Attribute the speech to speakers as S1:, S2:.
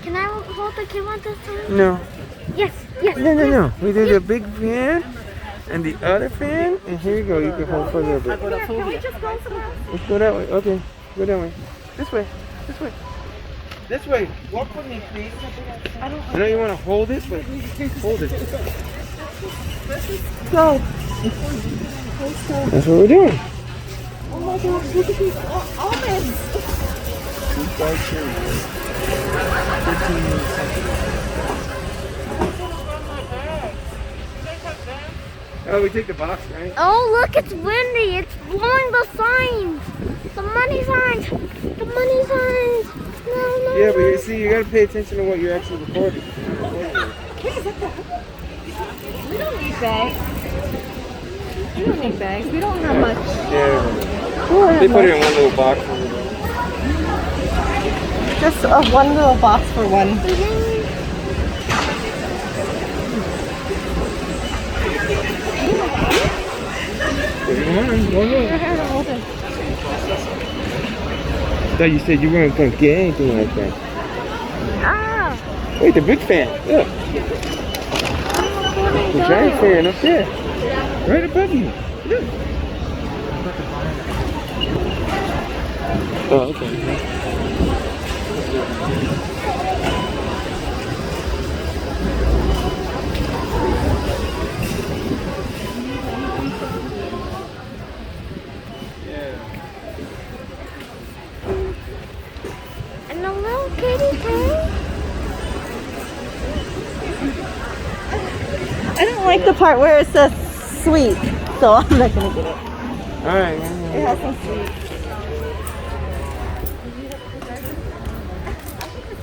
S1: Can I hold the camera this time?
S2: No.
S1: Yes, yes.
S2: No. We did a big fan and the other fan, and here you go. You can hold for a little bit.
S1: Here, can we just go somewhere else?
S2: Let's go that way. Okay, go that way. This way. This way. This way. Walk with me, please. I know you want to hold it, but hold it.
S1: Go.
S2: That's what we're doing.
S1: Oh my gosh, look at these almonds.
S2: 15 minutes. Oh, we take the box, right?
S1: Oh, look, it's windy. It's blowing the signs. The money signs. The money signs. No.
S2: Yeah, but you see, you gotta pay attention to what you're actually recording.
S3: We don't need bags. We don't need bags. We don't have much.
S2: Yeah. They put it in one little box over there.
S3: Just one little box for one.
S2: I thought you said you weren't going to get anything like that.
S1: Ah.
S2: Wait, the big fan. Look. The giant fan up there. Right above you. Look. Oh, okay.
S1: And a little kitty thing.
S3: I don't like the part where it says sweet, so I'm not gonna get it.
S2: All right.
S3: It has some sweet.